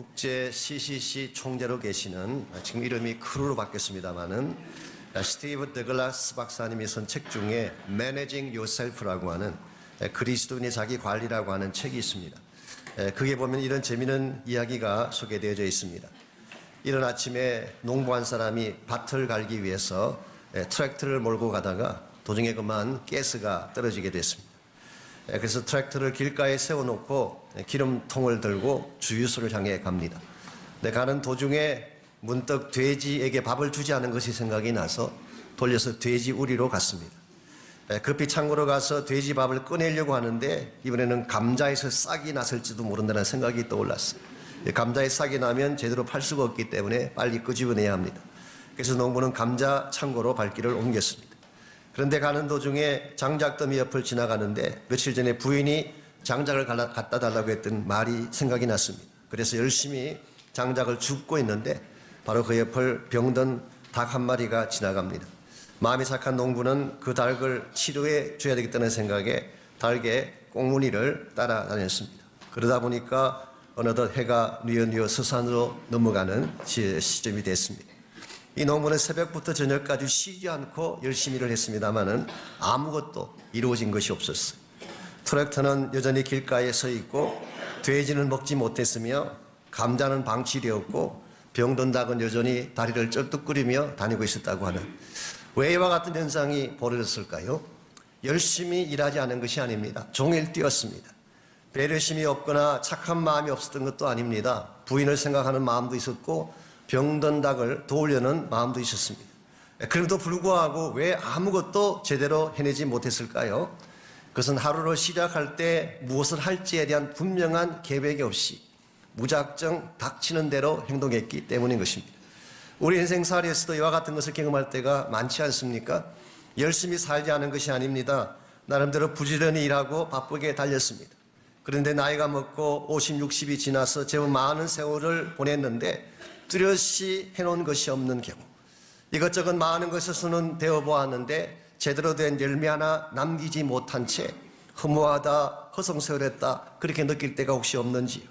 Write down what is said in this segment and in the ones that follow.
국제 CCC 총재로 계시는, 지금 이름이 크루로 바뀌었습니다마는, 스티브 더글라스 박사님이 쓴 책 중에 Managing Yourself라고 하는, 그리스도인의 자기 관리라고 하는 책이 있습니다. 그게 보면 이런 재미있는 이야기가 소개되어 있습니다. 이른 아침에 농부 한 사람이 밭을 갈기 위해서 트랙터를 몰고 가다가 도중에 그만 가스가 떨어지게 됐습니다. 그래서 트랙터를 길가에 세워놓고 기름통을 들고 주유소를 향해 갑니다. 가는 도중에 문득 돼지에게 밥을 주지 않은 것이 생각이 나서 돌려서 돼지 우리로 갔습니다. 급히 창고로 가서 돼지 밥을 꺼내려고 하는데 이번에는 감자에서 싹이 났을지도 모른다는 생각이 떠올랐어요. 감자에 싹이 나면 제대로 팔 수가 없기 때문에 빨리 끄집어내야 합니다. 그래서 농부는 감자 창고로 발길을 옮겼습니다. 그런데 가는 도중에 장작더미 옆을 지나가는데 며칠 전에 부인이 장작을 갖다 달라고 했던 말이 생각이 났습니다. 그래서 열심히 장작을 줍고 있는데 바로 그 옆을 병든 닭 한 마리가 지나갑니다. 마음이 착한 농부는 그 닭을 치료해 줘야 되겠다는 생각에 닭의 꽁무니를 따라다녔습니다. 그러다 보니까 어느덧 해가 뉘어뉘어 서산으로 넘어가는 시점이 됐습니다. 이 농부는 새벽부터 저녁까지 쉬지 않고 열심히 일을 했습니다마는 아무것도 이루어진 것이 없었어요. 트랙터는 여전히 길가에 서 있고 돼지는 먹지 못했으며 감자는 방치되었고 병든 닭은 여전히 다리를 쩔뚝거리며 다니고 있었다고 하는, 왜 이와 같은 현상이 벌어졌을까요? 열심히 일하지 않은 것이 아닙니다. 종일 뛰었습니다. 배려심이 없거나 착한 마음이 없었던 것도 아닙니다. 부인을 생각하는 마음도 있었고 병든 닭을 도우려는 마음도 있었습니다. 그럼에도 불구하고 왜 아무것도 제대로 해내지 못했을까요? 그것은 하루를 시작할 때 무엇을 할지에 대한 분명한 계획이 없이 무작정 닥치는 대로 행동했기 때문인 것입니다. 우리 인생살이에서도 이와 같은 것을 경험할 때가 많지 않습니까? 열심히 살지 않은 것이 아닙니다. 나름대로 부지런히 일하고 바쁘게 달렸습니다. 그런데 나이가 먹고 50, 60이 지나서 제법 많은 세월을 보냈는데 뚜렷이 해놓은 것이 없는 경우, 이것저것 많은 것을 손은 대어보았는데 제대로 된 열매 하나 남기지 못한 채 허무하다, 허송세월했다 그렇게 느낄 때가 혹시 없는지요?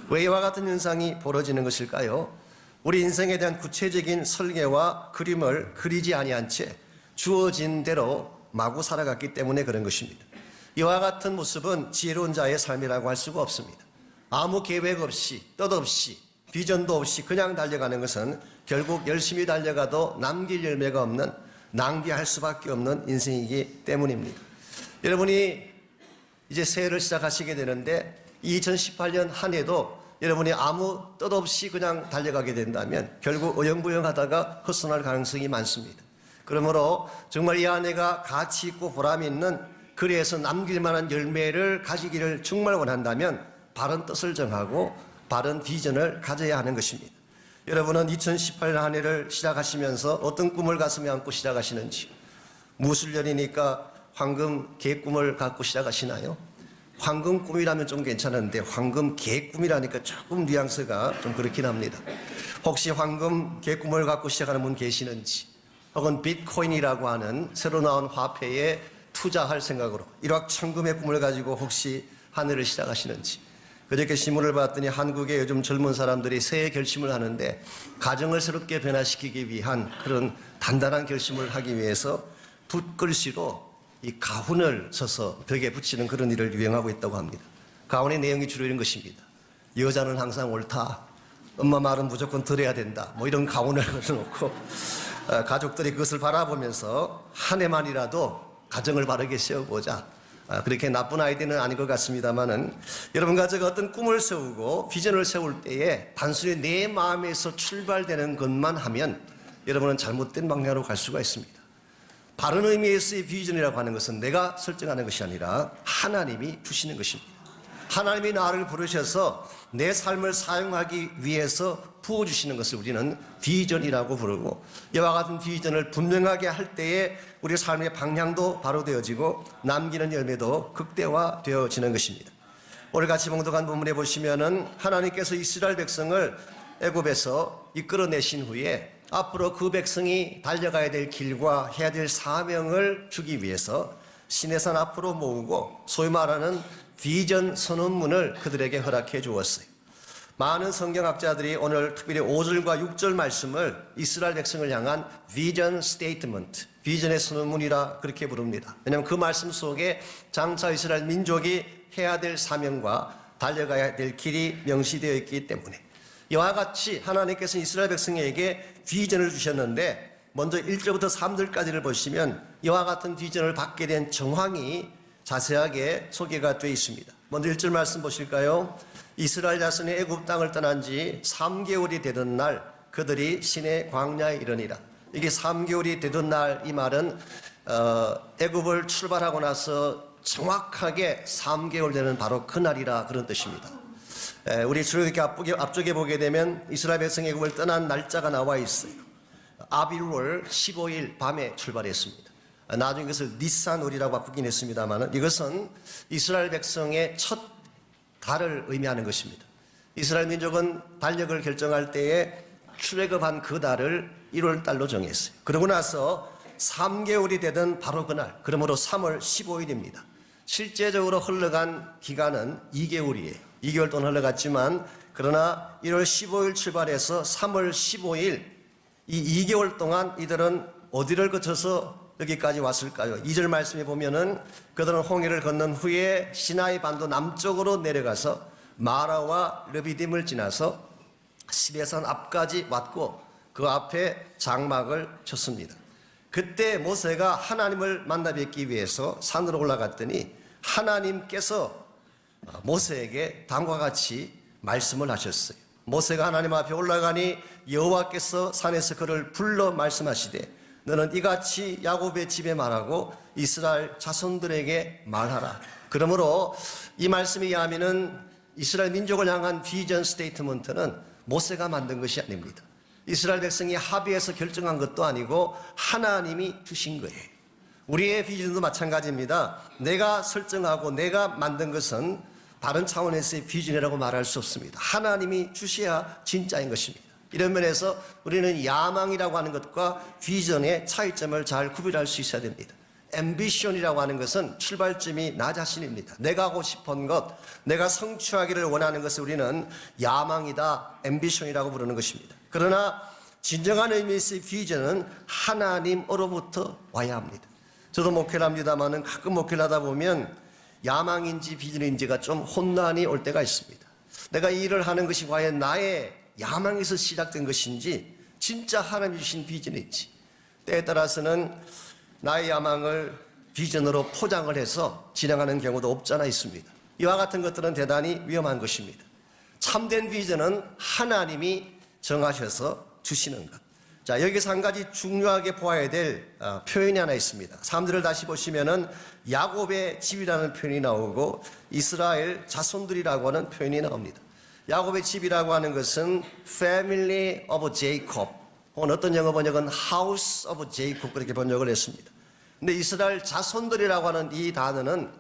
왜 이와 같은 현상이 벌어지는 것일까요? 우리 인생에 대한 구체적인 설계와 그림을 그리지 아니한 채 주어진 대로 마구 살아갔기 때문에 그런 것입니다. 이와 같은 모습은 지혜로운 자의 삶이라고 할 수가 없습니다. 아무 계획 없이, 뜻없이, 비전도 없이 그냥 달려가는 것은 결국 열심히 달려가도 남길 열매가 없는, 낭비할 수밖에 없는 인생이기 때문입니다. 여러분이 이제 새해를 시작하시게 되는데 2018년 한 해도 여러분이 아무 뜻 없이 그냥 달려가게 된다면 결국 어영부영하다가 헛손할 가능성이 많습니다. 그러므로 정말 이 한 해가 가치 있고 보람 있는, 그래서 남길 만한 열매를 가지기를 정말 원한다면 바른 뜻을 정하고 바른 비전을 가져야 하는 것입니다. 여러분은 2018년 한 해를 시작하시면서 어떤 꿈을 가슴에 안고 시작하시는지, 무술년이니까 황금 개꿈을 갖고 시작하시나요? 황금 꿈이라면 좀 괜찮은데 황금 개꿈이라니까 조금 뉘앙스가 좀 그렇긴 합니다. 혹시 황금 개꿈을 갖고 시작하는 분 계시는지, 혹은 비트코인이라고 하는 새로 나온 화폐에 투자할 생각으로 일확천금의 꿈을 가지고 혹시 한 해를 시작하시는지. 그저께 신문을 봤더니 한국의 요즘 젊은 사람들이 새해 결심을 하는데 가정을 새롭게 변화시키기 위한 그런 단단한 결심을 하기 위해서 붓글씨로 이 가훈을 써서 벽에 붙이는 그런 일을 유행하고 있다고 합니다. 가훈의 내용이 주로 이런 것입니다. 여자는 항상 옳다, 엄마 말은 무조건 들어야 된다, 뭐 이런 가훈을 걸어놓고 가족들이 그것을 바라보면서 한 해만이라도 가정을 바르게 세워보자. 그렇게 나쁜 아이디어는 아닌 것 같습니다만은, 여러분 가족 어떤 꿈을 세우고 비전을 세울 때에 단순히 내 마음에서 출발되는 것만 하면 여러분은 잘못된 방향으로 갈 수가 있습니다. 바른 의미에서의 비전이라고 하는 것은 내가 설정하는 것이 아니라 하나님이 주시는 것입니다. 하나님이 나를 부르셔서 내 삶을 사용하기 위해서 부어주시는 것을 우리는 비전이라고 부르고, 이와 같은 비전을 분명하게 할 때에 우리 삶의 방향도 바로 되어지고 남기는 열매도 극대화되어지는 것입니다. 오늘 같이 봉독한 본문에 보시면은 하나님께서 이스라엘 백성을 애굽에서 이끌어내신 후에 앞으로 그 백성이 달려가야 될 길과 해야 될 사명을 주기 위해서 시내산 앞으로 모으고 소위 말하는 비전 선언문을 그들에게 허락해 주었어요. 많은 성경학자들이 오늘 특별히 5절과 6절 말씀을 이스라엘 백성을 향한 비전 스테이트먼트, 비전의 선언문이라 그렇게 부릅니다. 왜냐하면 그 말씀 속에 장차 이스라엘 민족이 해야 될 사명과 달려가야 될 길이 명시되어 있기 때문에 이와 같이 하나님께서 이스라엘 백성에게 비전을 주셨는데 먼저 1절부터 3절까지를 보시면 이와 같은 비전을 받게 된 정황이 자세하게 소개가 되어 있습니다. 먼저 1절 말씀 보실까요? 이스라엘 자손이 애굽 땅을 떠난 지 3개월이 되던 날 그들이 시내 광야에 이르니라. 이게 3개월이 되던 날, 이 말은 애굽을 출발하고 나서 정확하게 3개월 되는 바로 그날이라 그런 뜻입니다. 우리 출애굽기 앞쪽에 보게 되면 이스라엘 백성이 애굽을 떠난 날짜가 나와 있어요. 아빌월 15일 밤에 출발했습니다. 나중에 이것을 니산월이라고 바꾸긴 했습니다만 이것은 이스라엘 백성의 첫 달을 의미하는 것입니다. 이스라엘 민족은 달력을 결정할 때에 출애굽한 그 달을 1월 달로 정했어요. 그러고 나서 3개월이 되던 바로 그날, 그러므로 3월 15일입니다. 실제적으로 흘러간 기간은 2개월이에요. 2개월 동안 흘러갔지만 그러나 1월 15일 출발해서 3월 15일 이 2개월 동안 이들은 어디를 거쳐서 여기까지 왔을까요? 2절 말씀에 보면은 그들은 홍해를 건넌 후에 시나이 반도 남쪽으로 내려가서 마라와 르비딤을 지나서 시내산 앞까지 왔고 그 앞에 장막을 쳤습니다. 그때 모세가 하나님을 만나 뵙기 위해서 산으로 올라갔더니 하나님께서 모세에게 다음과 같이 말씀을 하셨어요. 모세가 하나님 앞에 올라가니 여호와께서 산에서 그를 불러 말씀하시되 너는 이같이 야곱의 집에 말하고 이스라엘 자손들에게 말하라. 그러므로 이 말씀에 의하면은 이스라엘 민족을 향한 비전 스테이트먼트는 모세가 만든 것이 아닙니다. 이스라엘 백성이 합의해서 결정한 것도 아니고 하나님이 주신 거예요. 우리의 비전도 마찬가지입니다. 내가 설정하고 내가 만든 것은 다른 차원에서의 비전이라고 말할 수 없습니다. 하나님이 주셔야 진짜인 것입니다. 이런 면에서 우리는 야망이라고 하는 것과 비전의 차이점을 잘 구별할 수 있어야 됩니다. 앰비션이라고 하는 것은 출발점이 나 자신입니다. 내가 하고 싶은 것, 내가 성취하기를 원하는 것을 우리는 야망이다, 앰비션이라고 부르는 것입니다. 그러나 진정한 의미에서의 비전은 하나님으로부터 와야 합니다. 저도 목회를 합니다만 가끔 목회를 하다 보면 야망인지 비전인지가 좀 혼란이 올 때가 있습니다. 내가 이 일을 하는 것이 과연 나의 야망에서 시작된 것인지 진짜 하나님이 주신 비전인지 때에 따라서는 나의 야망을 비전으로 포장을 해서 진행하는 경우도 없잖아 있습니다. 이와 같은 것들은 대단히 위험한 것입니다. 참된 비전은 하나님이 정하셔서 주시는 것. 자, 여기서 한 가지 중요하게 보아야 될 표현이 하나 있습니다. 3절을 다시 보시면은 야곱의 집이라는 표현이 나오고 이스라엘 자손들이라고 하는 표현이 나옵니다. 야곱의 집이라고 하는 것은 Family of Jacob, 혹은 어떤 영어 번역은 House of Jacob 그렇게 번역을 했습니다. 근데 이스라엘 자손들이라고 하는 이 단어는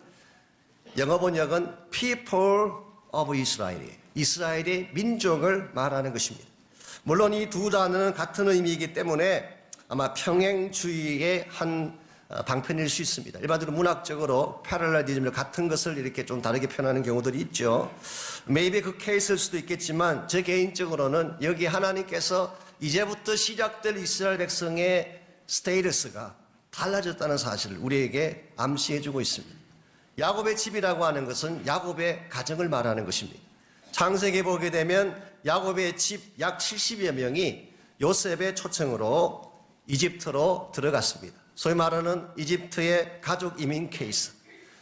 영어 번역은 People of Israel이에요. 이스라엘의 민족을 말하는 것입니다. 물론 이 두 단어는 같은 의미이기 때문에 아마 평행주의의 한 방편일 수 있습니다. 일반적으로 문학적으로 패럴렐리즘을 같은 것을 이렇게 좀 다르게 표현하는 경우들이 있죠. maybe 그 케이스일 수도 있겠지만 제 개인적으로는 여기 하나님께서 이제부터 시작될 이스라엘 백성의 스테이터스가 달라졌다는 사실을 우리에게 암시해주고 있습니다. 야곱의 집이라고 하는 것은 야곱의 가정을 말하는 것입니다. 창세기에 보게 되면 야곱의 집 약 70여 명이 요셉의 초청으로 이집트로 들어갔습니다. 소위 말하는 이집트의 가족 이민 케이스.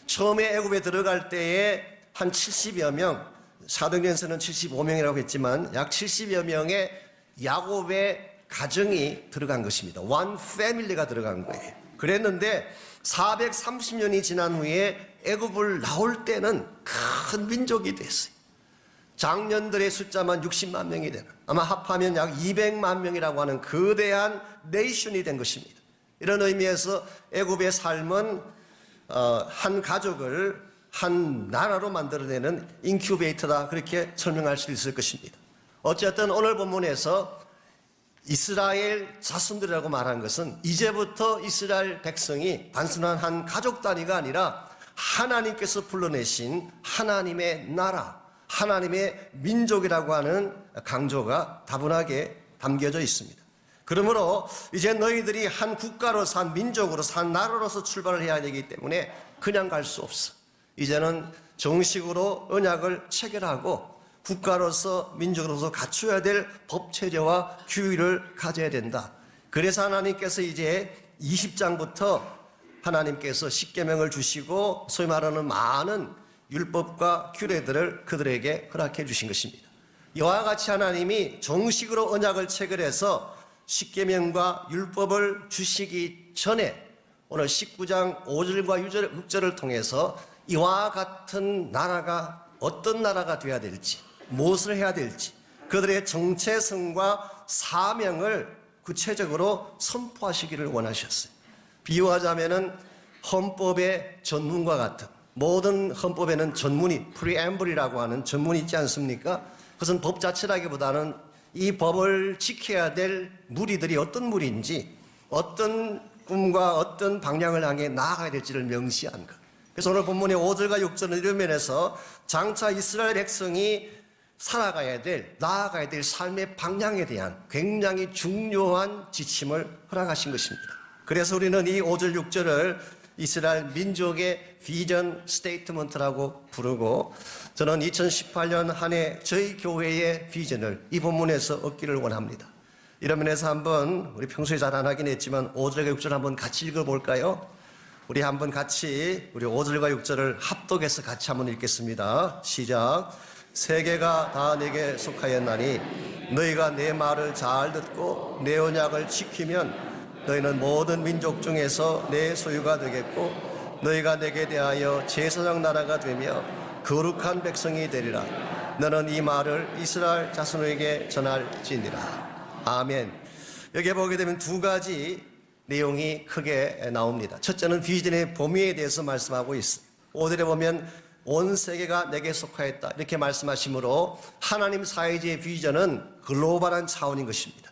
처음에 애굽에 들어갈 때에 한 70여 명, 사도행전에서는 75명이라고 했지만 약 70여 명의 야곱의 가정이 들어간 것입니다. one family가 들어간 거예요. 그랬는데 430년이 지난 후에 애굽을 나올 때는 큰 민족이 됐어요. 장년들의 숫자만 60만 명이 되는, 아마 합하면 약 200만 명이라고 하는 거대한 네이션이 된 것입니다. 이런 의미에서 애굽의 삶은 한 가족을 한 나라로 만들어내는 인큐베이터다, 그렇게 설명할 수 있을 것입니다. 어쨌든 오늘 본문에서 이스라엘 자손들이라고 말한 것은 이제부터 이스라엘 백성이 단순한 한 가족 단위가 아니라 하나님께서 불러내신 하나님의 나라, 하나님의 민족이라고 하는 강조가 다분하게 담겨져 있습니다. 그러므로 이제 너희들이 한 국가로서 한 민족으로서 한 나라로서 출발을 해야 되기 때문에 그냥 갈 수 없어. 이제는 정식으로 언약을 체결하고 국가로서 민족으로서 갖춰야 될 법체제와 규율을 가져야 된다. 그래서 하나님께서 이제 20장부터 하나님께서 십계명을 주시고 소위 말하는 많은 율법과 규례들을 그들에게 허락해 주신 것입니다. 이와 같이 하나님이 정식으로 언약을 체결해서 십계명과 율법을 주시기 전에 오늘 19장 5절과 6절을 통해서 이와 같은 나라가 어떤 나라가 되어야 될지, 무엇을 해야 될지, 그들의 정체성과 사명을 구체적으로 선포하시기를 원하셨어요. 비유하자면은 헌법의 전문과 같은, 모든 헌법에는 전문이, 프리앰블이라고 하는 전문이 있지 않습니까? 그것은 법 자체라기보다는 이 법을 지켜야 될 무리들이 어떤 무리인지, 어떤 꿈과 어떤 방향을 향해 나아가야 될지를 명시한 것. 그래서 오늘 본문의 5절과 6절은 이런 면에서 장차 이스라엘 백성이 살아가야 될, 나아가야 될 삶의 방향에 대한 굉장히 중요한 지침을 허락하신 것입니다. 그래서 우리는 이 5절, 6절을 이스라엘 민족의 비전 스테이트먼트라고 부르고, 저는 2018년 한 해 저희 교회의 비전을 이 본문에서 얻기를 원합니다. 이런 면에서 한번 우리 평소에 잘 안 하긴 했지만 5절과 6절 한번 같이 읽어볼까요? 우리 한번 같이 우리 5절과 6절을 합독해서 같이 한번 읽겠습니다. 시작. 세계가 다 내게 속하였나니 너희가 내 말을 잘 듣고 내 언약을 지키면 너희는 모든 민족 중에서 내 소유가 되겠고 너희가 내게 대하여 제사장 나라가 되며 거룩한 백성이 되리라. 너는 이 말을 이스라엘 자손에게 전할지니라. 아멘. 여기에 보게 되면 두 가지 내용이 크게 나옵니다. 첫째는 비전의 범위에 대해서 말씀하고 있어요. 5절에 보면 온 세계가 내게 속하였다 이렇게 말씀하시므로 하나님 사회주의 비전은 글로벌한 차원인 것입니다.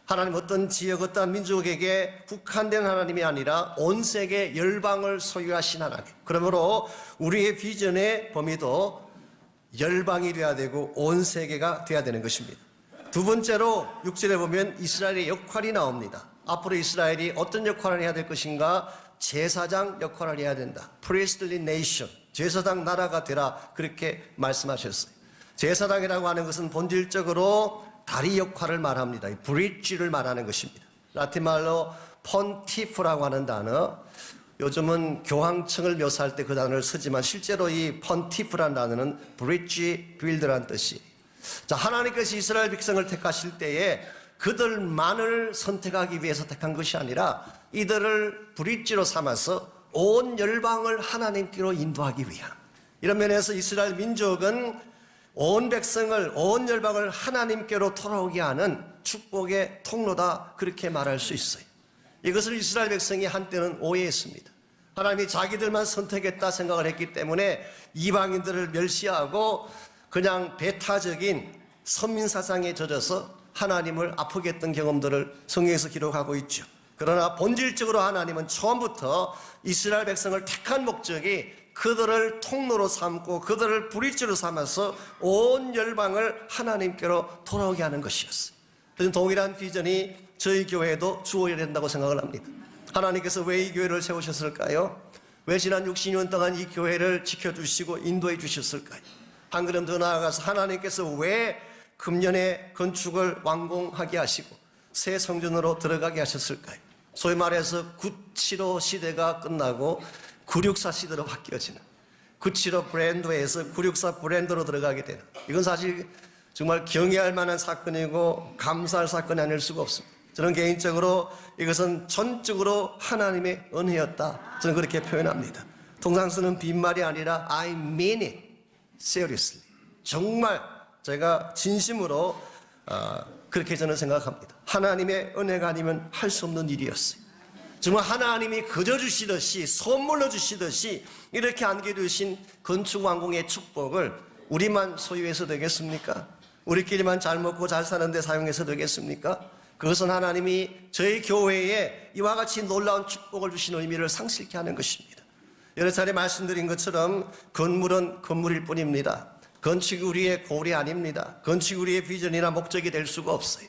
하나님 어떤 지역, 어떤 민족에게 국한된 하나님이 아니라 온 세계 열방을 소유하신 하나님. 그러므로 우리의 비전의 범위도 열방이 되어야 되고 온 세계가 되어야 되는 것입니다. 두 번째로 6절에 보면 이스라엘의 역할이 나옵니다. 앞으로 이스라엘이 어떤 역할을 해야 될 것인가? 제사장 역할을 해야 된다. Priestly nation, 제사장 나라가 되라 그렇게 말씀하셨어요. 제사장이라고 하는 것은 본질적으로 다리 역할을 말합니다. 브릿지를 말하는 것입니다. 라틴 말로 펀티프라고 하는 단어, 요즘은 교황청을 묘사할 때 그 단어를 쓰지만 실제로 이 펀티프라는 단어는 브릿지 빌드라는 뜻이. 자, 하나님께서 이스라엘 백성을 택하실 때에 그들만을 선택하기 위해서 택한 것이 아니라 이들을 브릿지로 삼아서 온 열방을 하나님께로 인도하기 위한, 이런 면에서 이스라엘 민족은 온 백성을, 온 열방을 하나님께로 돌아오게 하는 축복의 통로다 그렇게 말할 수 있어요. 이것을 이스라엘 백성이 한때는 오해했습니다. 하나님이 자기들만 선택했다 생각을 했기 때문에 이방인들을 멸시하고 그냥 배타적인 선민사상에 젖어서 하나님을 아프게 했던 경험들을 성경에서 기록하고 있죠. 그러나 본질적으로 하나님은 처음부터 이스라엘 백성을 택한 목적이 그들을 통로로 삼고 그들을 브릿지로 삼아서 온 열방을 하나님께로 돌아오게 하는 것이었어요. 동일한 비전이 저희 교회에도 주어야 된다고 생각을 합니다. 하나님께서 왜 이 교회를 세우셨을까요? 왜 지난 60년 동안 이 교회를 지켜주시고 인도해 주셨을까요? 한 걸음 더 나아가서 하나님께서 왜 금년에 건축을 완공하게 하시고 새 성전으로 들어가게 하셨을까요? 소위 말해서 975 시대가 끝나고 964 시대로 바뀌어지는, 975 브랜드에서 964 브랜드로 들어가게 되는, 이건 사실 정말 경외할 만한 사건이고 감사할 사건이 아닐 수가 없습니다. 저는 개인적으로 이것은 전적으로 하나님의 은혜였다, 저는 그렇게 표현합니다. 통상 쓰는 빈말이 아니라 I mean it seriously, 정말 제가 진심으로 그렇게 저는 생각합니다. 하나님의 은혜가 아니면 할 수 없는 일이었어요. 정말 하나님이 거저 주시듯이, 선물로 주시듯이 이렇게 안겨주신 건축 완공의 축복을 우리만 소유해서 되겠습니까? 우리끼리만 잘 먹고 잘 사는데 사용해서 되겠습니까? 그것은 하나님이 저희 교회에 이와 같이 놀라운 축복을 주신 의미를 상실케 하는 것입니다. 여러 차례 말씀드린 것처럼 건물은 건물일 뿐입니다. 건축이 우리의 골이 아닙니다. 건축이 우리의 비전이나 목적이 될 수가 없어요.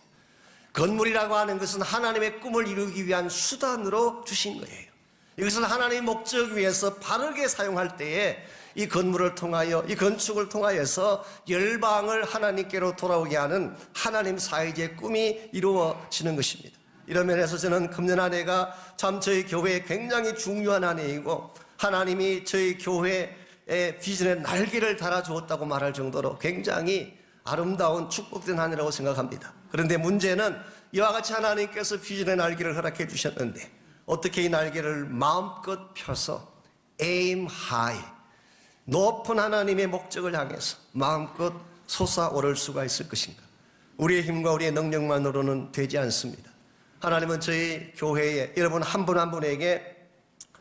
건물이라고 하는 것은 하나님의 꿈을 이루기 위한 수단으로 주신 거예요. 이것을 하나님의 목적 위해서 바르게 사용할 때에 이 건물을 통하여, 이 건축을 통하여서 열방을 하나님께로 돌아오게 하는 하나님 사이의 꿈이 이루어지는 것입니다. 이런 면에서 저는 금년 한 해가 참 저희 교회에 굉장히 중요한 한 해이고, 하나님이 저희 교회의 비전에 날개를 달아주었다고 말할 정도로 굉장히 아름다운 축복된 한 해라고 생각합니다. 그런데 문제는 이와 같이 하나님께서 비전의 날개를 허락해 주셨는데 어떻게 이 날개를 마음껏 펴서 aim high, 높은 하나님의 목적을 향해서 마음껏 솟아오를 수가 있을 것인가? 우리의 힘과 우리의 능력만으로는 되지 않습니다. 하나님은 저희 교회에 여러분 한 분 한 분에게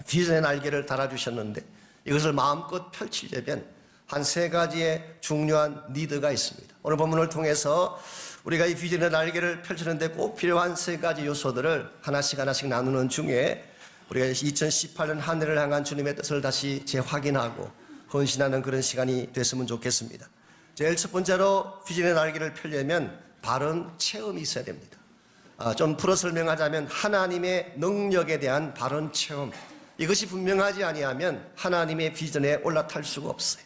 비전의 날개를 달아주셨는데 이것을 마음껏 펼치려면 한 세 가지의 중요한 니드가 있습니다. 오늘 본문을 통해서 우리가 이 비전의 날개를 펼치는데 꼭 필요한 세 가지 요소들을 하나씩 나누는 중에 우리가 2018년 한 해를 향한 주님의 뜻을 다시 재확인하고 헌신하는 그런 시간이 됐으면 좋겠습니다. 제일 첫 번째로 비전의 날개를 펴려면 바른 체험이 있어야 됩니다. 좀 풀어 설명하자면 하나님의 능력에 대한 바른 체험, 이것이 분명하지 아니하면 하나님의 비전에 올라탈 수가 없어요.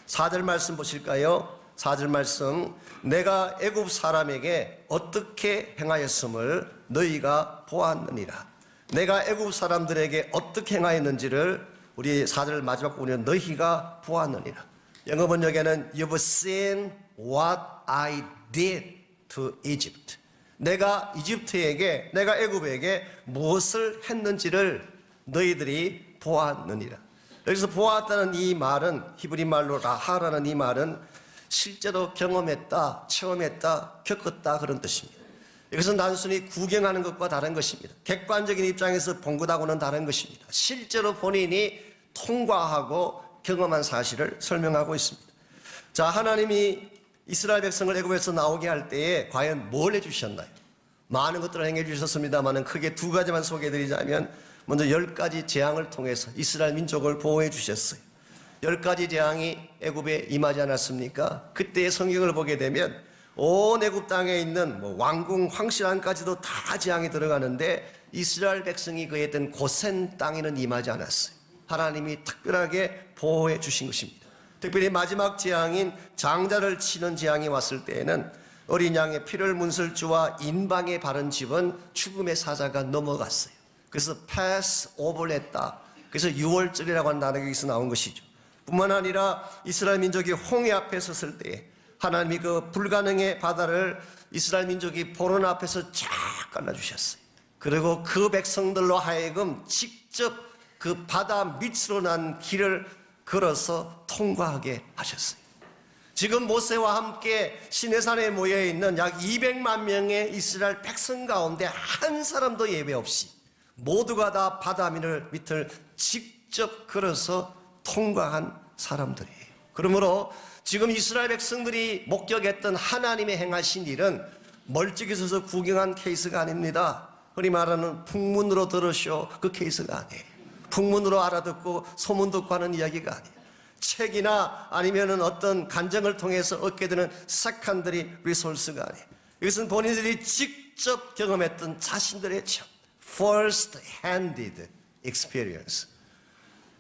4절 말씀 보실까요? 4절 말씀, 내가 애굽 사람에게 어떻게 행하였음을 너희가 보았느니라. 내가 애굽 사람들에게 어떻게 행하였는지를 우리 4절 마지막 부분에 너희가 보았느니라. 영어 번역에는 You've seen what I did to Egypt. 내가 이집트에게, 내가 애굽에게 무엇을 했는지를 너희들이 보았느니라. 여기서 보았다는 이 말은 히브리 말로 라하라는 이 말은 실제로 경험했다, 체험했다, 겪었다 그런 뜻입니다. 이것은 단순히 구경하는 것과 다른 것입니다. 객관적인 입장에서 본 것하고는 다른 것입니다. 실제로 본인이 통과하고 경험한 사실을 설명하고 있습니다. 자, 하나님이 이스라엘 백성을 애굽에서 나오게 할 때에 과연 뭘 해주셨나요? 많은 것들을 행해 주셨습니다만 크게 두 가지만 소개해드리자면 먼저 10가지 재앙을 통해서 이스라엘 민족을 보호해 주셨어요. 10가지 재앙이 애굽에 임하지 않았습니까? 그때의 성경을 보게 되면 온 애굽 땅에 있는 왕궁, 황실안까지도 다 재앙이 들어가는데 이스라엘 백성이 거했던 고센 땅에는 임하지 않았어요. 하나님이 특별하게 보호해 주신 것입니다. 특별히 마지막 재앙인 장자를 치는 재앙이 왔을 때에는 어린 양의 피를 문설주와 인방에 바른 집은 죽음의 사자가 넘어갔어요. 그래서 pass over 했다. 그래서 6월절이라고 하는 단어가 여기서 나온 것이죠. 뿐만 아니라 이스라엘 민족이 홍해 앞에 섰을 때 하나님이 그 불가능의 바다를 이스라엘 민족이 보는 앞에서 쫙 갈라주셨어요. 그리고 그 백성들로 하여금 직접 그 바다 밑으로 난 길을 걸어서 통과하게 하셨어요. 지금 모세와 함께 시내산에 모여있는 약 200만 명의 이스라엘 백성 가운데 한 사람도 예외 없이 모두가 다 바다 밑을 직접 걸어서 통과한 사람들이에요. 그러므로 지금 이스라엘 백성들이 목격했던 하나님의 행하신 일은 멀찍이 서서 구경한 케이스가 아닙니다. 흔히 말하는 풍문으로 들으쇼 그 케이스가 아니에요. 풍문으로 알아듣고 소문 듣고 하는 이야기가 아니에요. 책이나 아니면은 어떤 간증을 통해서 얻게 되는 세컨더리 리소스가 아니에요. 이것은 본인들이 직접 경험했던 자신들의 체험, first-handed experience.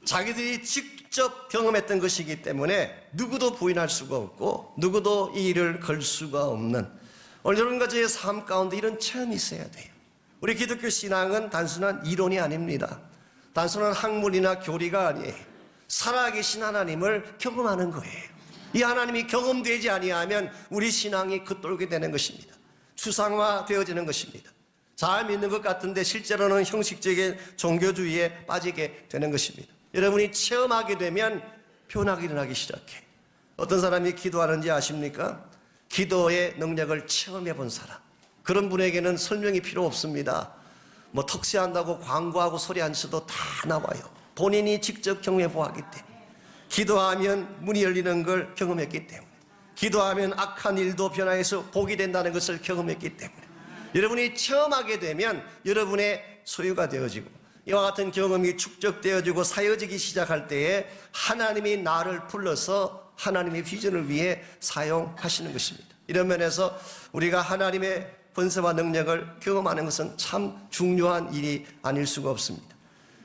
자기들이 직접 경험했던 것이기 때문에 누구도 부인할 수가 없고 누구도 이 일을 걸 수가 없는, 오늘 여러분과 저의 삶 가운데 이런 체험이 있어야 돼요. 우리 기독교 신앙은 단순한 이론이 아닙니다. 단순한 학문이나 교리가 아니에요. 살아계신 하나님을 경험하는 거예요. 이 하나님이 경험되지 아니하면 우리 신앙이 겉돌게 되는 것입니다. 추상화되어지는 것입니다. 잘 믿는 것 같은데 실제로는 형식적인 종교주의에 빠지게 되는 것입니다. 여러분이 체험하게 되면 변화가 일어나기 시작해. 어떤 사람이 기도하는지 아십니까? 기도의 능력을 체험해 본 사람, 그런 분에게는 설명이 필요 없습니다. 턱세한다고 광고하고 소리 안 쳐도 다 나와요. 본인이 직접 경험해 보았기 때문에. 기도하면 문이 열리는 걸 경험했기 때문에. 기도하면 악한 일도 변화해서 복이 된다는 것을 경험했기 때문에. 여러분이 체험하게 되면 여러분의 소유가 되어지고 이와 같은 경험이 축적되어지고 쌓여지기 시작할 때에 하나님이 나를 불러서 하나님의 비전을 위해 사용하시는 것입니다. 이런 면에서 우리가 하나님의 권세와 능력을 경험하는 것은 참 중요한 일이 아닐 수가 없습니다.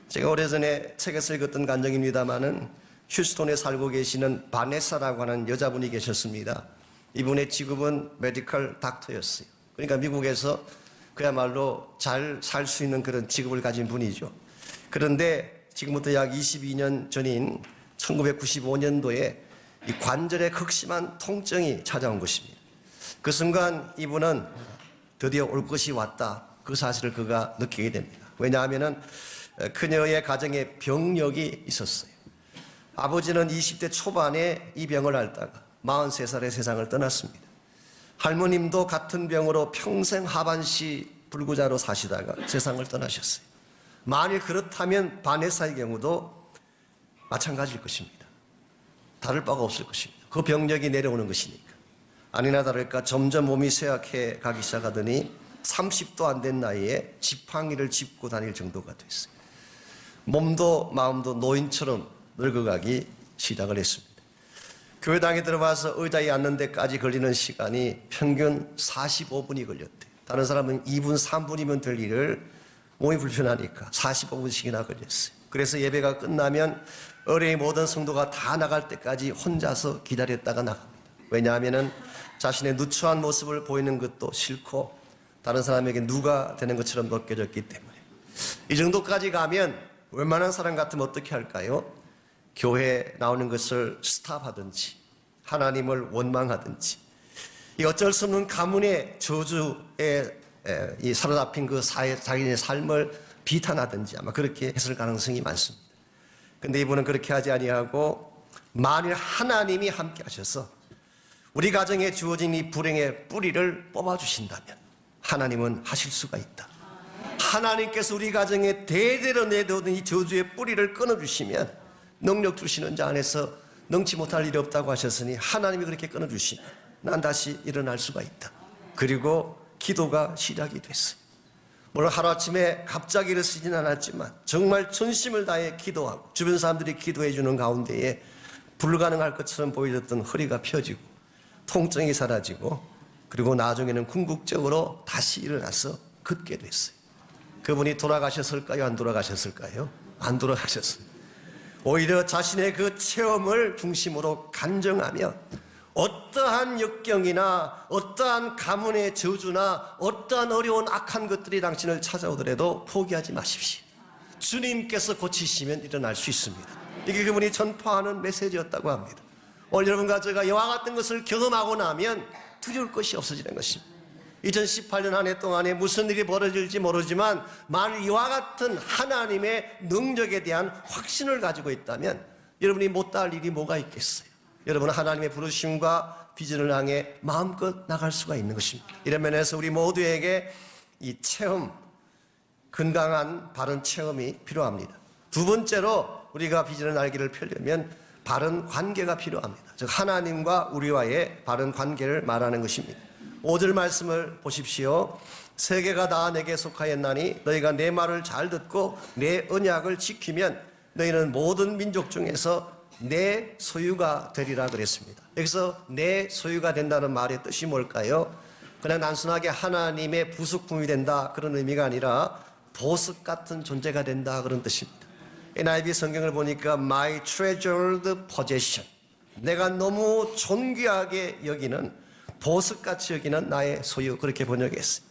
제가 오래전에 책에서 읽었던 간증입니다마는 휴스톤에 살고 계시는 바네사라고 하는 여자분이 계셨습니다. 이분의 직업은 메디컬 닥터였어요. 그러니까 미국에서 그야말로 잘 살 수 있는 그런 직업을 가진 분이죠. 그런데 지금부터 약 22년 전인 1995년도에 이 관절에 극심한 통증이 찾아온 것입니다. 그 순간 이분은 드디어 올 것이 왔다. 그 사실을 그가 느끼게 됩니다. 왜냐하면 그녀의 가정에 병력이 있었어요. 아버지는 20대 초반에 이 병을 앓다가 43살에 세상을 떠났습니다. 할머님도 같은 병으로 평생 하반시 불구자로 사시다가 세상을 떠나셨어요. 만일 그렇다면 바네사의 경우도 마찬가지일 것입니다. 다를 바가 없을 것입니다. 그 병력이 내려오는 것이니까. 아니나 다를까 점점 몸이 쇠약해 가기 시작하더니 30도 안 된 나이에 지팡이를 짚고 다닐 정도가 됐어요. 몸도 마음도 노인처럼 늙어가기 시작을 했습니다. 교회당에 들어와서 의자에 앉는 데까지 걸리는 시간이 평균 45분이 걸렸대요. 다른 사람은 2분, 3분이면 될 일을 몸이 불편하니까 45분씩이나 걸렸어요. 그래서 예배가 끝나면 의뢰의 모든 성도가 다 나갈 때까지 혼자서 기다렸다가 나갑니다. 왜냐하면 자신의 누추한 모습을 보이는 것도 싫고 다른 사람에게 누가 되는 것처럼 느껴졌기 때문에. 이 정도까지 가면 웬만한 사람 같으면 어떻게 할까요? 교회에 나오는 것을 스탑하든지 하나님을 원망하든지 이 어쩔 수 없는 가문의 저주에 사로잡힌 그 자기의 삶을 비탄하든지 아마 그렇게 했을 가능성이 많습니다. 근데 이분은 그렇게 하지 아니하고 만일 하나님이 함께 하셔서 우리 가정에 주어진 이 불행의 뿌리를 뽑아주신다면 하나님은 하실 수가 있다. 하나님께서 우리 가정에 대대로 내려오던 이 저주의 뿌리를 끊어주시면 능력 주시는 자 안에서 능치 못할 일이 없다고 하셨으니 하나님이 그렇게 끊어주시면 난 다시 일어날 수가 있다. 그리고 기도가 시작이 됐어요. 물론 하루아침에 갑자기 일어서지는 않았지만 정말 전심을 다해 기도하고 주변 사람들이 기도해 주는 가운데에 불가능할 것처럼 보이던 허리가 펴지고 통증이 사라지고 그리고 나중에는 궁극적으로 다시 일어나서 걷게 됐어요. 그분이 돌아가셨을까요? 안 돌아가셨을까요? 안 돌아가셨어요. 오히려 자신의 그 체험을 중심으로 간증하며 어떠한 역경이나 어떠한 가문의 저주나 어떠한 어려운 악한 것들이 당신을 찾아오더라도 포기하지 마십시오. 주님께서 고치시면 일어날 수 있습니다. 이게 그분이 전파하는 메시지였다고 합니다. 오늘 여러분과 제가 이와 같은 것을 경험하고 나면 두려울 것이 없어지는 것입니다. 2018년 한 해 동안에 무슨 일이 벌어질지 모르지만 만일 이와 같은 하나님의 능력에 대한 확신을 가지고 있다면 여러분이 못다할 일이 뭐가 있겠어요? 여러분은 하나님의 부르심과 비전을 향해 마음껏 나갈 수가 있는 것입니다. 이런 면에서 우리 모두에게 이 체험, 건강한 바른 체험이 필요합니다. 두 번째로 우리가 비전의 날개를 펴려면 바른 관계가 필요합니다. 즉 하나님과 우리와의 바른 관계를 말하는 것입니다. 5절 말씀을 보십시오. 세계가 다 내게 속하였나니 너희가 내 말을 잘 듣고 내 언약을 지키면 너희는 모든 민족 중에서 내 소유가 되리라 그랬습니다. 여기서 내 소유가 된다는 말의 뜻이 뭘까요? 그냥 단순하게 하나님의 부속품이 된다 그런 의미가 아니라 보석 같은 존재가 된다 그런 뜻입니다. NIV 성경을 보니까 My treasured possession, 내가 너무 존귀하게 여기는 보석같이 여기는 나의 소유, 그렇게 번역했어요.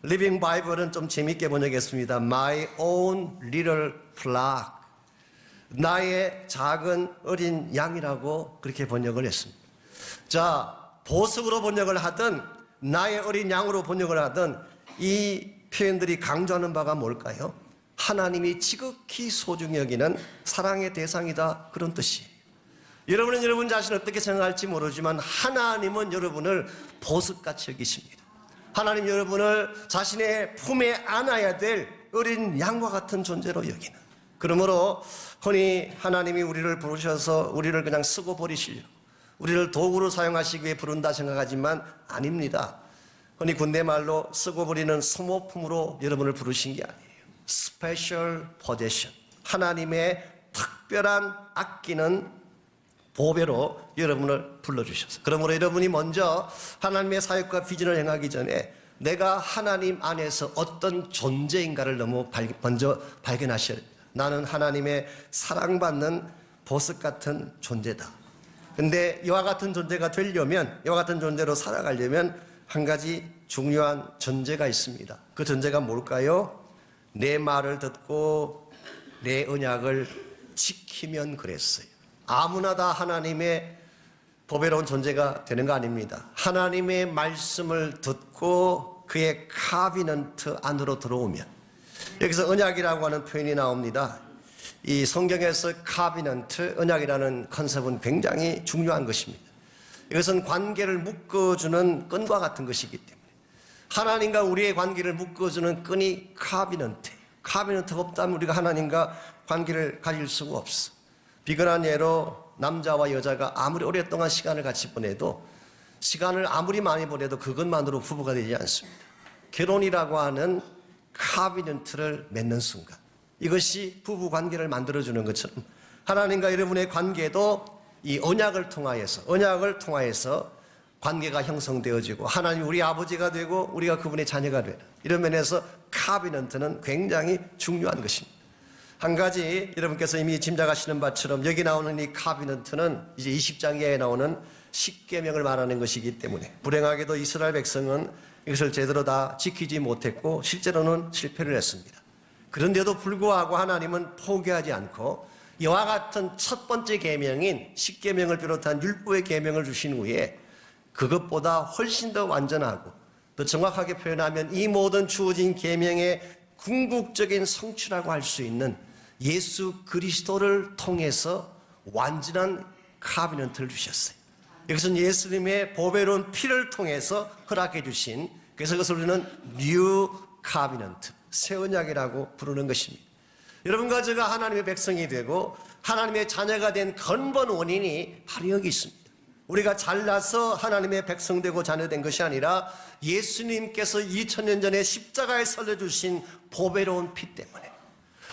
리빙 바이블은 좀 재밌게 번역했습니다. My own little flock, 나의 작은 어린 양이라고 그렇게 번역을 했습니다. 자, 보석으로 번역을 하든 나의 어린 양으로 번역을 하든 이 표현들이 강조하는 바가 뭘까요? 하나님이 지극히 소중히 여기는 사랑의 대상이다 그런 뜻이에요. 여러분은 여러분 자신을 어떻게 생각할지 모르지만 하나님은 여러분을 보석같이 여기십니다. 하나님 여러분을 자신의 품에 안아야 될 어린 양과 같은 존재로 여기는. 그러므로 흔히 하나님이 우리를 부르셔서 우리를 그냥 쓰고 버리시려고 우리를 도구로 사용하시기 위해 부른다 생각하지만 아닙니다. 흔히 군대 말로 쓰고 버리는 소모품으로 여러분을 부르신 게 아니에요. special possession. 하나님의 특별한 아끼는 보배로 여러분을 불러주셨어요. 그러므로 여러분이 먼저 하나님의 사역과 비전을 행하기 전에 내가 하나님 안에서 어떤 존재인가를 먼저 발견하셔야 됩니다. 나는 하나님의 사랑받는 보석 같은 존재다. 근데 이와 같은 존재가 되려면, 이와 같은 존재로 살아가려면 한 가지 중요한 전제가 있습니다. 그 전제가 뭘까요? 내 말을 듣고 내 언약을 지키면 그랬어요. 아무나 다 하나님의 보배로운 존재가 되는 거 아닙니다. 하나님의 말씀을 듣고 그의 카비넌트 안으로 들어오면, 여기서 언약이라고 하는 표현이 나옵니다. 이 성경에서 카비넌트, 언약이라는 컨셉은 굉장히 중요한 것입니다. 이것은 관계를 묶어주는 끈과 같은 것이기 때문에 하나님과 우리의 관계를 묶어주는 끈이 카비넌트예요. 카비넌트가 없다면 우리가 하나님과 관계를 가질 수가 없어. 비근한 예로 남자와 여자가 아무리 오랫동안 시간을 같이 보내도, 시간을 아무리 많이 보내도 그것만으로 부부가 되지 않습니다. 결혼이라고 하는 카비넌트를 맺는 순간, 이것이 부부 관계를 만들어주는 것처럼 하나님과 여러분의 관계도 이 언약을 통하여서 관계가 형성되어지고 하나님 우리 아버지가 되고 우리가 그분의 자녀가 되는, 이런 면에서 카비넌트는 굉장히 중요한 것입니다. 한 가지 여러분께서 이미 짐작하시는 바처럼 여기 나오는 이 카비넌트는 이제 20장 이하에 나오는 십계명을 말하는 것이기 때문에 불행하게도 이스라엘 백성은 이것을 제대로 다 지키지 못했고 실제로는 실패를 했습니다. 그런데도 불구하고 하나님은 포기하지 않고 이와 같은 첫 번째 계명인 십계명을 비롯한 율법의 계명을 주신 후에 그것보다 훨씬 더 완전하고, 더 정확하게 표현하면 이 모든 주어진 계명의 궁극적인 성취라고 할 수 있는 예수 그리스도를 통해서 완전한 카비넌트를 주셨어요. 이것은 예수님의 보배로운 피를 통해서 허락해 주신, 그래서 그것을 우리는 뉴 카비넌트, 새 언약이라고 부르는 것입니다. 여러분과 제가 하나님의 백성이 되고 하나님의 자녀가 된 근본 원인이 바로 여기 있습니다. 우리가 잘나서 하나님의 백성 되고 자녀 된 것이 아니라 예수님께서 2000년 전에 십자가에 살려주신 보배로운 피 때문에,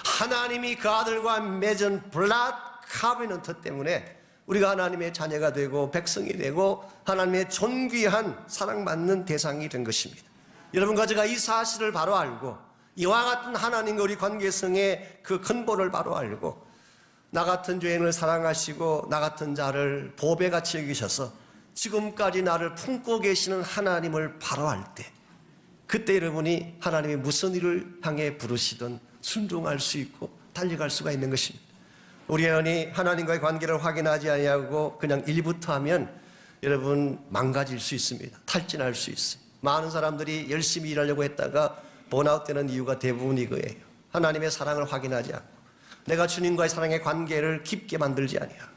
하나님이 그 아들과 맺은 블라드 카비넌트 때문에 우리가 하나님의 자녀가 되고 백성이 되고 하나님의 존귀한 사랑받는 대상이 된 것입니다. 여러분과 제가 이 사실을 바로 알고 이와 같은 하나님과 우리 관계성의 그 근본을 바로 알고 나 같은 죄인을 사랑하시고 나 같은 자를 보배같이 여기셔서 지금까지 나를 품고 계시는 하나님을 바로 알 때, 그때 여러분이 하나님이 무슨 일을 향해 부르시든 순종할 수 있고 달려갈 수가 있는 것입니다. 우리 영혼이 하나님과의 관계를 확인하지 아니하고 그냥 일부터 하면 여러분 망가질 수 있습니다. 탈진할 수 있어요. 많은 사람들이 열심히 일하려고 했다가 번아웃되는 이유가 대부분 이거예요. 하나님의 사랑을 확인하지 않고 내가 주님과의 사랑의 관계를 깊게 만들지 아니하고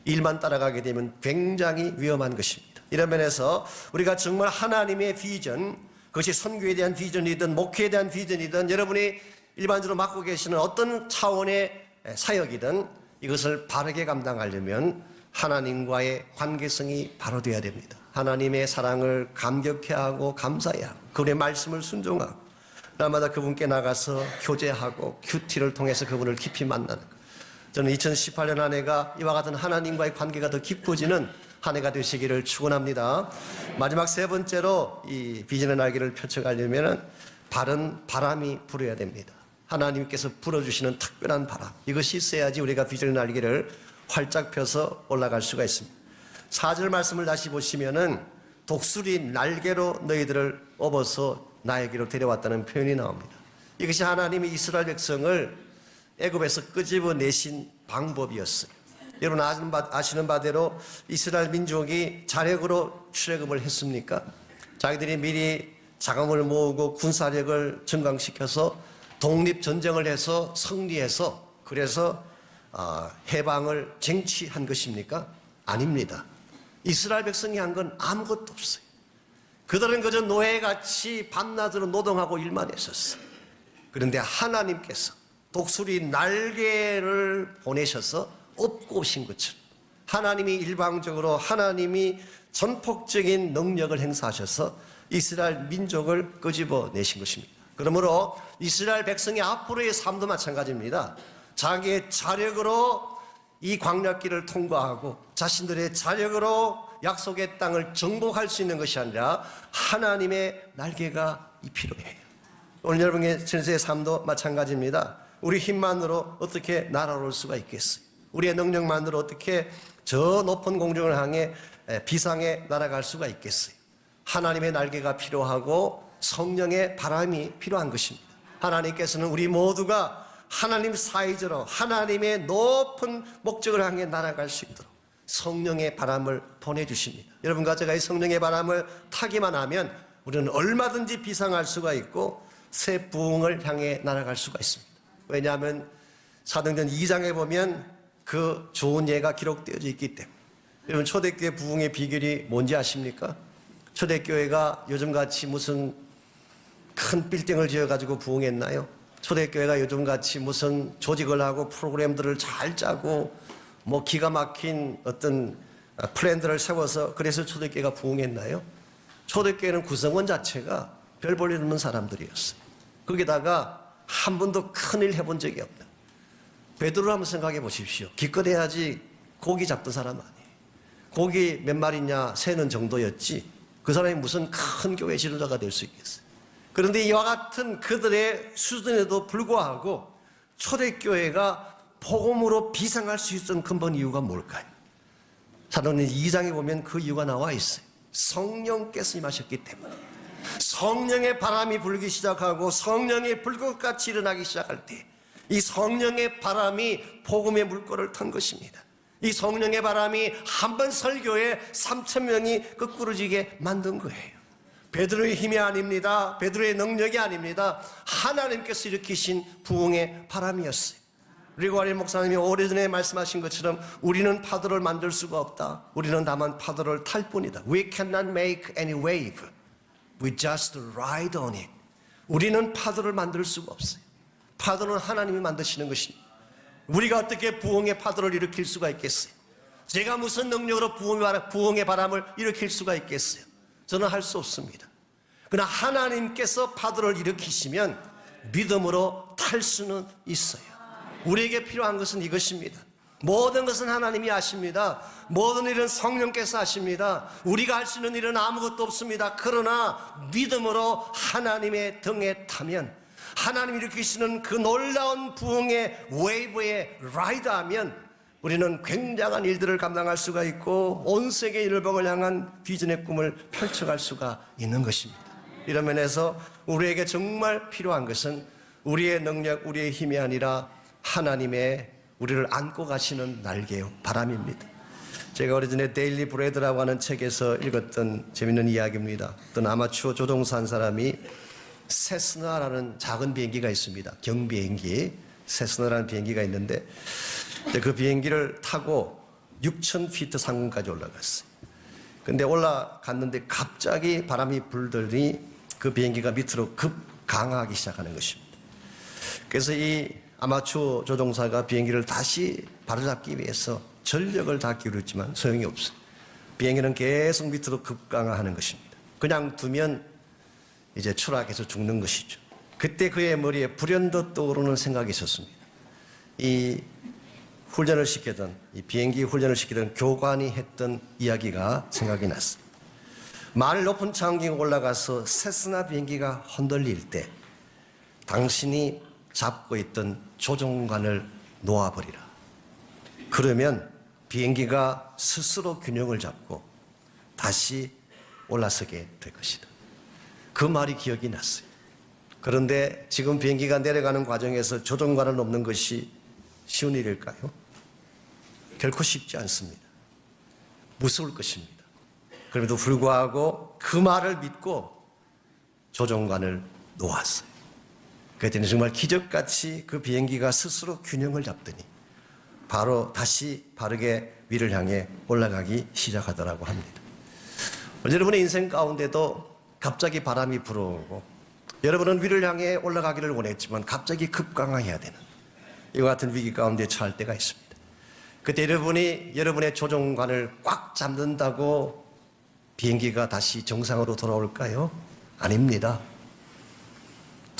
일만 따라가게 되면 굉장히 위험한 것입니다. 이런 면에서 우리가 정말 하나님의 비전, 그것이 선교에 대한 비전이든 목회에 대한 비전이든 여러분이 일반적으로 맡고 계시는 어떤 차원의 사역이든 이것을 바르게 감당하려면 하나님과의 관계성이 바로 되어야 됩니다. 하나님의 사랑을 감격해하고 감사해하고 그분의 말씀을 순종하고 날마다 그분께 나가서 교제하고 큐티를 통해서 그분을 깊이 만나는 것. 저는 2018년 한 해가 이와 같은 하나님과의 관계가 더 깊어지는 한 해가 되시기를 축원합니다. 마지막 세 번째로 이 비전의 날개를 펼쳐가려면 바른 바람이 불어야 됩니다. 하나님께서 불어주시는 특별한 바람, 이것이 있어야지 우리가 비전의 날개를 활짝 펴서 올라갈 수가 있습니다. 4절 말씀을 다시 보시면은 독수리 날개로 너희들을 업어서 나에게로 데려왔다는 표현이 나옵니다. 이것이 하나님이 이스라엘 백성을 애굽에서 끄집어내신 방법이었어요. 여러분 아시는 바대로 이스라엘 민족이 자력으로 출애굽을 했습니까? 자기들이 미리 자금을 모으고 군사력을 증강시켜서 독립전쟁을 해서 승리해서 그래서 해방을 쟁취한 것입니까? 아닙니다. 이스라엘 백성이 한 건 아무것도 없어요. 그들은 그저 노예같이 밤낮으로 노동하고 일만 했었어요. 그런데 하나님께서 독수리 날개를 보내셔서 업고 오신 것처럼 하나님이 일방적으로 하나님이 전폭적인 능력을 행사하셔서 이스라엘 민족을 끄집어내신 것입니다. 그러므로 이스라엘 백성의 앞으로의 삶도 마찬가지입니다. 자기의 자력으로 이 광야길을 통과하고 자신들의 자력으로 약속의 땅을 정복할 수 있는 것이 아니라 하나님의 날개가 필요해요. 오늘 여러분의 전세의 삶도 마찬가지입니다. 우리 힘만으로 어떻게 날아올 수가 있겠어요? 우리의 능력만으로 어떻게 저 높은 공중을 향해 비상에 날아갈 수가 있겠어요? 하나님의 날개가 필요하고 성령의 바람이 필요한 것입니다. 하나님께서는 우리 모두가 하나님 사이즈로 하나님의 높은 목적을 향해 날아갈 수 있도록 성령의 바람을 보내주십니다. 여러분과 제가 이 성령의 바람을 타기만 하면 우리는 얼마든지 비상할 수가 있고 새 부흥을 향해 날아갈 수가 있습니다. 왜냐하면 사도행전 2장에 보면 그 좋은 예가 기록되어져 있기 때문에. 여러분, 초대교회 부흥의 비결이 뭔지 아십니까? 초대교회가 요즘같이 무슨 큰 빌딩을 지어가지고 부흥했나요? 초대교회가 요즘같이 무슨 조직을 하고 프로그램들을 잘 짜고 뭐 기가 막힌 어떤 플랜들을 세워서 그래서 초대교회가 부흥했나요? 초대교회는 구성원 자체가 별 볼 일 없는 사람들이었어요. 거기다가 한 번도 큰일 해본 적이 없다. 베드로를 한번 생각해 보십시오. 기껏해야지 고기 잡던 사람 아니에요. 고기 몇 마리냐 세는 정도였지 그 사람이 무슨 큰 교회 지도자가 될 수 있겠어요. 그런데 이와 같은 그들의 수준에도 불구하고 초대교회가 복음으로 비상할 수 있었던 근본 이유가 뭘까요? 사도행전 2장에 보면 그 이유가 나와 있어요. 성령께서 임하셨기 때문에. 성령의 바람이 불기 시작하고 성령의 불꽃같이 일어나기 시작할 때 이 성령의 바람이 복음의 물꼬를 탄 것입니다. 이 성령의 바람이 한 번 설교에 3,000명이 거꾸로지게 만든 거예요. 베드로의 힘이 아닙니다. 베드로의 능력이 아닙니다. 하나님께서 일으키신 부흥의 바람이었어요. 리고아리 목사님이 오래전에 말씀하신 것처럼 우리는 파도를 만들 수가 없다. 우리는 다만 파도를 탈 뿐이다. We cannot make any wave. We just ride on it. 우리는 파도를 만들 수가 없어요. 파도는 하나님이 만드시는 것입니다. 우리가 어떻게 부흥의 파도를 일으킬 수가 있겠어요? 제가 무슨 능력으로 부흥의 바람을 일으킬 수가 있겠어요? 저는 할 수 없습니다. 그러나 하나님께서 파도를 일으키시면 믿음으로 탈 수는 있어요. 우리에게 필요한 것은 이것입니다. 모든 것은 하나님이 아십니다. 모든 일은 성령께서 하십니다. 우리가 할 수 있는 일은 아무것도 없습니다. 그러나 믿음으로 하나님의 등에 타면 하나님이 일으키시는 그 놀라운 부흥의 웨이브에 라이드하면 우리는 굉장한 일들을 감당할 수가 있고 온 세계 일복을 향한 비전의 꿈을 펼쳐갈 수가 있는 것입니다. 이런 면에서 우리에게 정말 필요한 것은 우리의 능력, 우리의 힘이 아니라 하나님의 우리를 안고 가시는 날개요, 바람입니다. 제가 오래전에 데일리 브레드라고 하는 책에서 읽었던 재밌는 이야기입니다. 어떤 아마추어 조종사 한 사람이 세스나라는 작은 비행기가 있습니다. 경비행기, 세스나라는 비행기가 있는데 그 비행기를 타고 6,000피트 상공까지 올라갔어요. 근데 올라갔는데 갑자기 바람이 불더니 그 비행기가 밑으로 급강하기 시작하는 것입니다. 그래서 이 아마추어 조종사가 비행기를 다시 바로잡기 위해서 전력을 다 기울였지만 소용이 없어요. 비행기는 계속 밑으로 급강하는 것입니다. 그냥 두면 이제 추락해서 죽는 것이죠. 그때 그의 머리에 불현듯 떠오르는 생각이 있었습니다. 이 훈련을 시키던, 이 비행기 훈련을 시키던 교관이 했던 이야기가 생각이 났어요. 말 높은 창경에 올라가서 세스나 비행기가 흔들릴 때 당신이 잡고 있던 조종관을 놓아버리라. 그러면 비행기가 스스로 균형을 잡고 다시 올라서게 될 것이다. 그 말이 기억이 났어요. 그런데 지금 비행기가 내려가는 과정에서 조종관을 놓는 것이 쉬운 일일까요? 결코 쉽지 않습니다. 무서울 것입니다. 그럼에도 불구하고 그 말을 믿고 조종관을 놓았어요. 그랬더니 정말 기적같이 그 비행기가 스스로 균형을 잡더니 바로 다시 바르게 위를 향해 올라가기 시작하더라고 합니다. 여러분의 인생 가운데도 갑자기 바람이 불어오고 여러분은 위를 향해 올라가기를 원했지만 갑자기 급강하해야 되는 이와 같은 위기 가운데 처할 때가 있습니다. 그때 여러분이 여러분의 조종관을 꽉 잡는다고 비행기가 다시 정상으로 돌아올까요? 아닙니다.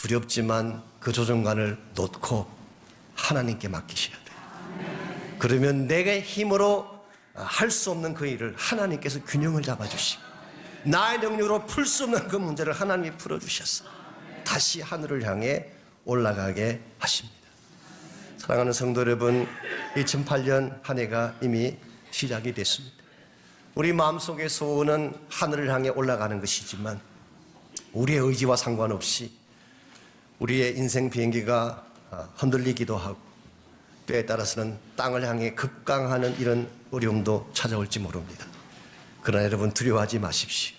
두렵지만 그 조정관을 놓고 하나님께 맡기셔야 돼요. 그러면 내게 힘으로 할 수 없는 그 일을 하나님께서 균형을 잡아주시고 나의 능력으로 풀 수 없는 그 문제를 하나님이 풀어주셨어. 다시 하늘을 향해 올라가게 하십니다. 사랑하는 성도 여러분, 2008년 한 해가 이미 시작이 됐습니다. 우리 마음속의 소원은 하늘을 향해 올라가는 것이지만 우리의 의지와 상관없이 우리의 인생 비행기가 흔들리기도 하고 때에 따라서는 땅을 향해 급강하는 이런 어려움도 찾아올지 모릅니다. 그러나 여러분 두려워하지 마십시오.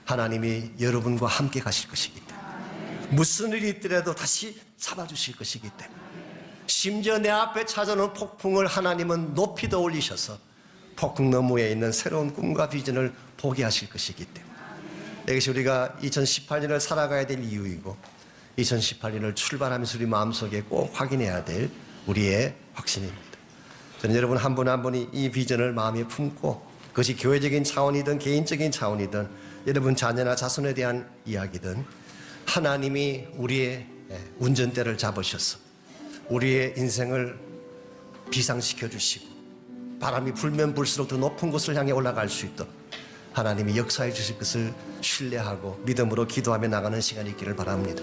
하나님이 여러분과 함께 가실 것이기 때문에 무슨 일이 있더라도 다시 잡아주실 것이기 때문에 심지어 내 앞에 찾아오는 폭풍을 하나님은 높이 더 올리셔서 폭풍 너머에 있는 새로운 꿈과 비전을 보게 하실 것이기 때문에 이것이 우리가 2018년을 살아가야 될 이유이고 2018년을 출발하면서 우리 마음속에 꼭 확인해야 될 우리의 확신입니다. 저는 여러분 한 분 한 분이 이 비전을 마음에 품고 그것이 교회적인 차원이든 개인적인 차원이든 여러분 자녀나 자손에 대한 이야기든 하나님이 우리의 운전대를 잡으셔서 우리의 인생을 비상시켜 주시고 바람이 불면 불수록 더 높은 곳을 향해 올라갈 수 있도록 하나님이 역사해 주실 것을 신뢰하고 믿음으로 기도하며 나가는 시간이 있기를 바랍니다.